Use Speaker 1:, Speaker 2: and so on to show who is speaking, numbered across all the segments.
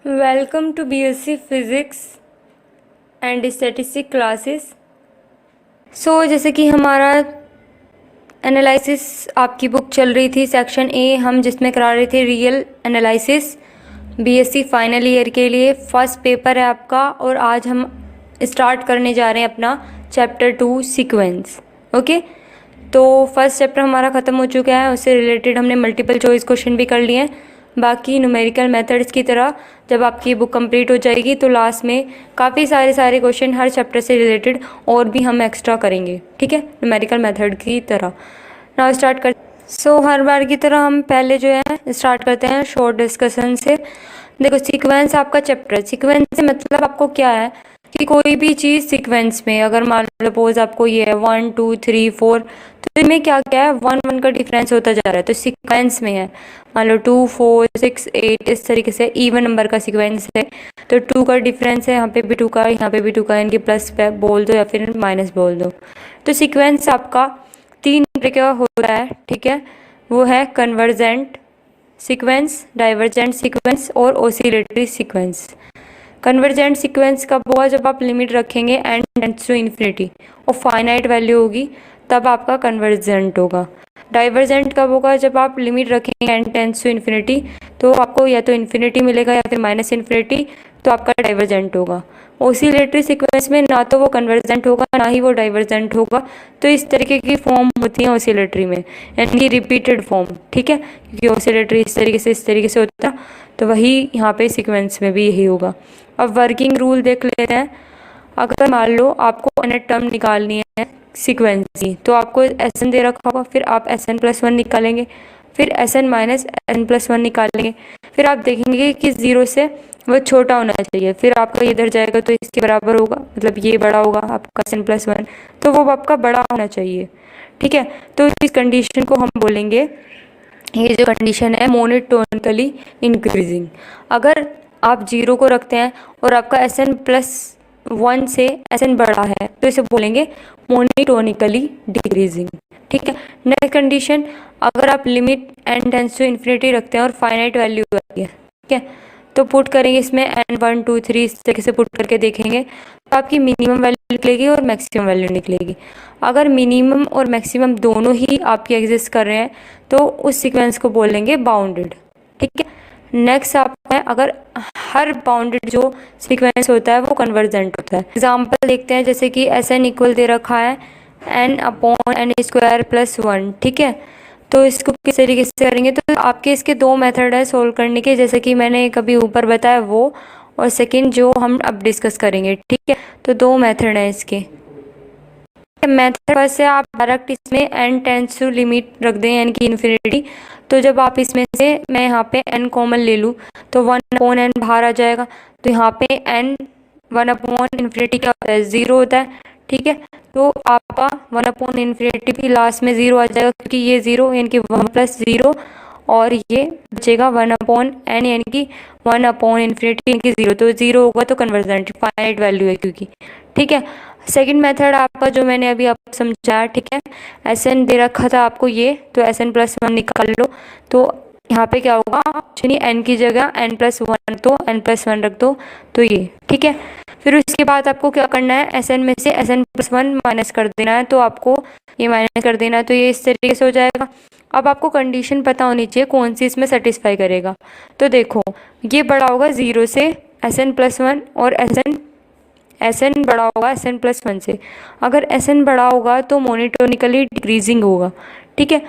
Speaker 1: Welcome to BSc physics and statistics classes. जैसे कि हमारा एनालिसिस आपकी बुक चल रही थी, सेक्शन ए हम जिसमें करा रहे थे real analysis BSc final year के लिए। फर्स्ट पेपर है आपका और आज हम स्टार्ट करने जा रहे हैं अपना चैप्टर 2 सीक्वेंस। ओके, तो फर्स्ट चैप्टर हमारा ख़त्म हो चुका है, उससे रिलेटेड हमने मल्टीपल चॉइस क्वेश्चन भी कर लिए हैं। बाकी न्यूमेरिकल मेथड्स की तरह जब आपकी बुक कंप्लीट हो जाएगी तो लास्ट में काफ़ी सारे क्वेश्चन हर चैप्टर से रिलेटेड और भी हम एक्स्ट्रा करेंगे, ठीक है, न्यूमेरिकल मेथड की तरह। नाउ स्टार्ट कर। हर बार की तरह हम पहले जो है स्टार्ट करते हैं शॉर्ट डिस्कशन से। देखो, सीक्वेंस आपका चैप्टर, सीक्वेंस से मतलब आपको क्या है कि कोई भी चीज़ सीक्वेंस में, अगर मान लो सपोज आपको ये है 1 2 3 4, तो इसमें क्या क्या है, 1 1 का डिफरेंस होता जा रहा है, तो सीक्वेंस में है। मान लो 2 4 6 8 इस तरीके से इवन नंबर का सीक्वेंस है, तो 2 का डिफरेंस है, यहाँ पे भी 2 का, यहाँ पे भी 2 का, इनकी प्लस बोल दो या फिर माइनस बोल दो। तो सीक्वेंस आपका 3 तरीके का हो रहा है, ठीक है, वो है कन्वर्जेंट सीक्वेंस, डाइवर्जेंट सीक्वेंस और ऑसिलेटरी सीक्वेंस। कन्वर्जेंट सीक्वेंस कब होगा, जब आप लिमिट रखेंगे n टेंड्स टू इन्फिनिटी और फाइनाइट वैल्यू होगी, तब आपका कन्वर्जेंट होगा। डाइवर्जेंट कब होगा, जब आप लिमिट रखेंगे n टेंड्स टू इन्फिनिटी, तो आपको या तो इन्फिनिटी मिलेगा या फिर माइनस इन्फिनिटी, तो आपका डाइवर्जेंट होगा। ऑसिलेटरी सीक्वेंस में ना तो वो कन्वर्जेंट होगा ना ही वो डाइवर्जेंट होगा, तो इस तरीके की फॉर्म होती है ऑसिलेटरी में, यानी कि रिपीटेड फॉर्म, ठीक है, क्योंकि ऑसिलेटरी इस तरीके से होता है, तो वही यहाँ पे सीक्वेंस में भी यही होगा। अब वर्किंग रूल देख लेते हैं। अगर मान लो आपको अनंत टर्म निकालनी है सीक्वेंस की, तो आपको एस एन दे रखा होगा, फिर आप एस एन प्लस 1 निकालेंगे, फिर S N minus N plus 1 निकालेंगे, फिर आप देखेंगे कि 0 से वो छोटा होना चाहिए, फिर आपका इधर जाएगा तो इसके बराबर होगा, मतलब ये बड़ा होगा आपका एस एन प्लस 1, तो वो आपका बड़ा होना चाहिए, ठीक है। तो इस कंडीशन को हम बोलेंगे, ये जो कंडीशन है मोनोटोनिकली इंक्रीजिंग। अगर आप 0 को रखते हैं और आपका एस एन प्लस 1 से एस एन बड़ा है, तो इसे बोलेंगे मोनोटोनिकली डिक्रीजिंग, ठीक है। नेक्स्ट कंडीशन, अगर आप limit n tends to infinity रखते हैं और फाइनाइट वैल्यू आती है, ठीक है, तो पुट करेंगे इसमें n 1 2 3 इस तरीके से पुट करके देखेंगे, तो आपकी मिनिमम वैल्यू निकलेगी और मैक्सिमम वैल्यू निकलेगी। अगर मिनिमम और मैक्सिमम दोनों ही आपके एग्जिस्ट कर रहे हैं, तो उस सीक्वेंस को बोलेंगे बाउंडेड, ठीक है। नेक्स्ट आपका है, अगर हर बाउंडेड जो सीक्वेंस होता है वो कन्वर्जेंट होता है। एग्जाम्पल देखते हैं, जैसे कि एस एन इक्वल दे रखा है n upon n square plus 1, ठीक है, तो इसको किस तरीके से करेंगे, तो आपके इसके 2 मेथड है सोल्व करने के, जैसे कि मैंने कभी ऊपर बताया वो, और सेकंड जो हम अब डिस्कस करेंगे, ठीक है। तो 2 मेथड है इसके। मेथड फर्स्ट से आप डायरेक्ट इसमें n टेंड्स टू लिमिट रख दें, यानी कि इन्फिनिटी, तो जब आप इसमें से, मैं यहाँ पे n कॉमन ले लूँ, तो 1 अपॉन n बाहर आ जाएगा, तो यहाँ पे n 1 अपॉन इन्फिनिटी क्या होता है, 0 होता है, ठीक है। तो आपका 1 अपॉन इन्फिनिटी भी लास्ट में 0 आ जाएगा, क्योंकि ये 0 यानी कि 1 प्लस 0, और ये बचेगा 1 अपॉन n यानी कि 1 अपॉन इन्फिनिटी यानी कि 0, तो 0 होगा तो कन्वर्जेंट फाइनाइट वैल्यू है क्योंकि, ठीक है। सेकंड मेथड आपका जो मैंने अभी आपको समझाया, ठीक है, एस एन दे रखा था आपको ये, तो एस एन प्लस 1 निकाल लो, तो यहाँ पे क्या होगा, यानी एन की जगह n प्लस 1, तो n प्लस 1 रख दो, तो ये, ठीक है। फिर उसके बाद आपको क्या करना है, एस एन में से एस एन प्लस 1 माइनस कर देना है, तो आपको ये माइनस कर देना है, तो ये इस तरीके से हो जाएगा। अब आपको कंडीशन पता होनी चाहिए कौन सी इसमें सेटिस्फाई करेगा, तो देखो ये बड़ा होगा 0 से एस एन प्लस 1 और एस एन बड़ा होगा एस एन प्लस 1 से। अगर एस एन बड़ा होगा तो मोनोटोनिकली डिक्रीजिंग होगा, ठीक है।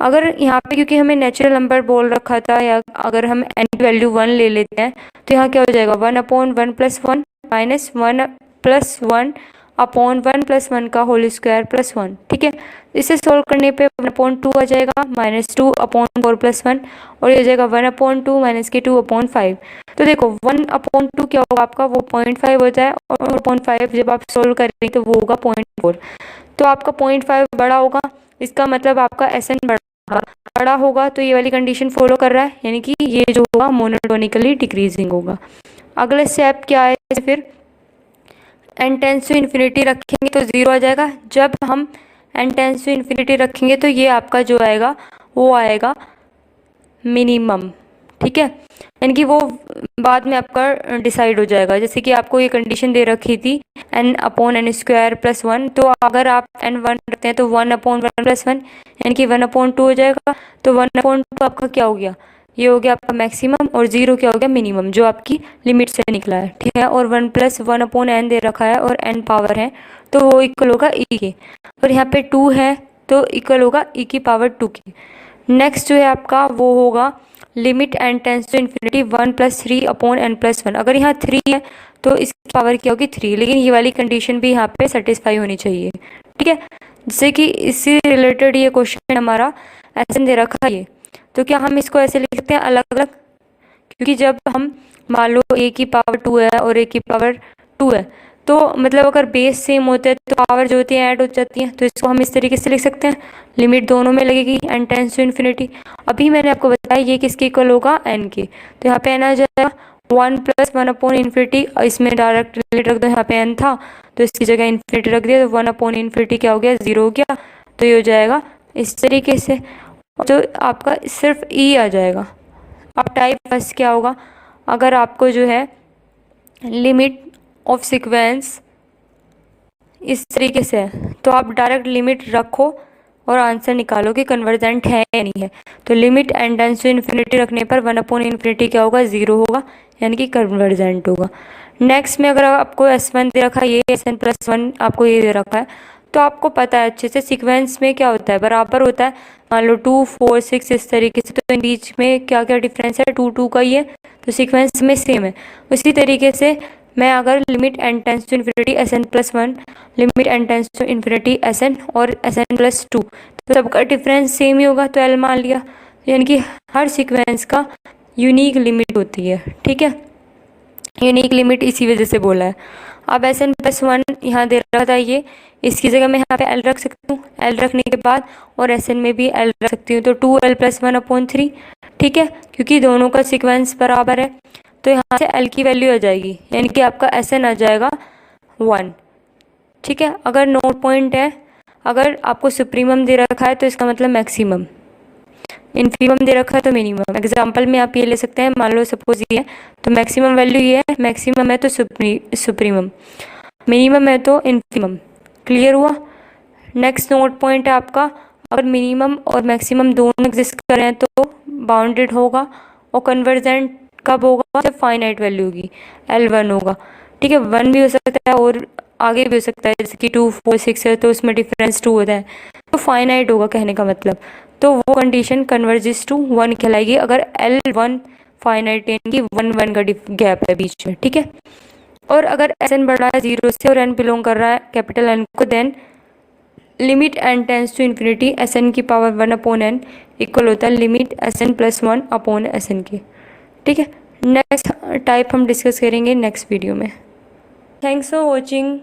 Speaker 1: अगर यहाँ पे क्योंकि हमें नेचुरल नंबर बोल रखा था, या अगर हम n की वैल्यू 1 ले लेते हैं, तो यहाँ क्या हो जाएगा, 1 upon 1 plus 1 minus 1 plus 1 upon 1 plus 1 का होल स्क्वायर प्लस 1, ठीक है। इसे सोल्व करने पे 1 अपॉन 2 आ जाएगा, माइनस 2 अपॉन 4 प्लस 1, और ये हो जाएगा 1 अपॉन 2 माइनस के 2 अपॉन 5। तो देखो 1 अपॉन 2 क्या होगा आपका, वो 0.5 होता है, और 0.5 जब आप सोल्व करेंगे तो वो होगा 0.4, तो आपका 0.5 बड़ा होगा, इसका मतलब आपका एस एन बड़ा होगा, तो ये वाली कंडीशन फॉलो कर रहा है, यानी कि ये जो होगा मोनोटोनिकली डिक्रीजिंग होगा। अगले स्टेप क्या है, फिर n टेंस टू इन्फिनिटी रखेंगे तो 0 आ जाएगा। जब हम n टेंस टू इन्फिनिटी रखेंगे तो ये आपका जो आएगा वो आएगा मिनिमम, ठीक है, यानी कि वो बाद में आपका डिसाइड हो जाएगा। जैसे कि आपको ये कंडीशन दे रखी थी n/n² + 1, तो अगर आप n1 रखते हैं तो 1/1 + 1 यानी कि 1/2 हो जाएगा। तो 1/2 आपका क्या हो गया, ये हो गया आपका मैक्सिमम, और 0 क्या हो गया, मिनिमम, जो आपकी लिमिट से निकला है। ठीक है, और 1 + 1/n दे रखा है और n पावर है, तो वो इक्वल होगा e के, और यहाँ पे 2 है तो इक्वल होगा e⁻² के। नेक्स्ट जो है आपका वो होगा limit n tends to infinity 1 + 3/n + 1। अगर यहाँ 3 है तो इसकी पावर क्या होगी, 3, लेकिन ये वाली कंडीशन भी यहाँ पे सेटिस्फाई होनी चाहिए। ठीक है, जैसे कि इससे रिलेटेड ये क्वेश्चन हमारा ऐसे दे रखा है, तो क्या हम इसको ऐसे लिख सकते हैं अलग अलग, क्योंकि जब हम मान लो a⁻² है और a⁻2 है, तो मतलब अगर बेस सेम होते हैं तो पावर जो होती है ऐड हो जाती है। तो इसको हम इस तरीके से लिख सकते हैं, लिमिट दोनों में लगेगी n टेंस टू इन्फिनिटी। अभी मैंने आपको बताया ये किसके इक्वल होगा, n के, तो यहाँ पे n आ जाएगा 1 + 1/∞। इसमें डायरेक्ट लिमिट रख दो, यहाँ पे n था तो इसकी जगह इन्फिनिटी रख दिया, तो 1/∞ क्या हो गया, 0 हो गया। तो ये हो जाएगा इस तरीके से, तो आपका सिर्फ e आ जाएगा। अब टाइप फर्स्ट क्या होगा, अगर आपको जो है लिमिट ऑफ सीक्वेंस इस तरीके से है तो आप डायरेक्ट लिमिट रखो और आंसर निकालो कि कन्वर्जेंट है या नहीं है। तो limit n tends to infinity रखने पर 1/∞ क्या होगा, 0 होगा, यानी कि कन्वर्जेंट होगा। नेक्स्ट में अगर आपको S1 दे रखा है, ये Sn+1 आपको ये दे रखा है, तो आपको पता है अच्छे से सीक्वेंस में क्या होता है, बराबर होता है। मान लो 2 4 6 इस तरीके से, तो इन बीच में क्या क्या डिफरेंस है, 2 2 का ही है, तो सीक्वेंस में सेम है। उसी तरीके से मैं अगर limit n tends to infinity Sn+1, limit n tends to infinity Sn और Sn+2, तो सबका डिफरेंस सेम ही होगा, तो L मान लिया, यानी कि हर सीक्वेंस का यूनिक लिमिट होती है। ठीक है, यूनिक लिमिट इसी वजह से बोला है। अब Sn+1 यहाँ दे रखा था, ये इसकी जगह मैं यहाँ पे L रख सकती हूँ, L रखने के बाद और Sn में भी L रख सकती हूँ, तो 2L + 1/3। ठीक है, क्योंकि दोनों का सीक्वेंस बराबर है, तो यहाँ से L की वैल्यू आ जाएगी, यानी कि आपका Sn आ जाएगा 1। ठीक है, अगर नोट पॉइंट है, अगर आपको सुप्रीमम दे रखा है तो इसका मतलब मैक्सिमम, इन्फीमम दे रखा है तो मिनिमम। एग्जाम्पल में आप ये ले सकते हैं, मान लो सपोज ये है तो मैक्सिमम वैल्यू ये है, मैक्सिमम है तो सुप्रीमम, मिनिमम है तो इन्फीमम। क्लियर हुआ। नेक्स्ट नोट पॉइंट है आपका, अगर मिनिमम और मैक्सिमम दोनों एग्जिस्ट कर रहे हैं तो बाउंडेड होगा, और कन्वर्जेंट कब होगा, जब फाइनाइट वैल्यू होगी, L1 होगा। ठीक है, 1 भी हो सकता है और आगे भी हो सकता है, जैसे कि 2 4 6 है तो उसमें डिफरेंस 2 होता है, तो फाइनाइट होगा कहने का मतलब, तो वो कंडीशन कन्वर्जेस टू 1 कहलाएगी अगर L1 फाइनाइट, यानी कि 1 1 का गैप है बीच में। ठीक है, और अगर Sn बढ़ रहा है 0 से और n बिलोंग कर रहा है कैपिटल N को, then limit n tends to infinity Sn की पावर 1/n इक्वल होता है लिमिट Sn+1/Sn के। ठीक है, नेक्स्ट टाइप हम डिस्कस करेंगे नेक्स्ट वीडियो में। Thanks for watching,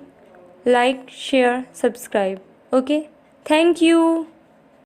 Speaker 1: like share subscribe. Okay, thank you.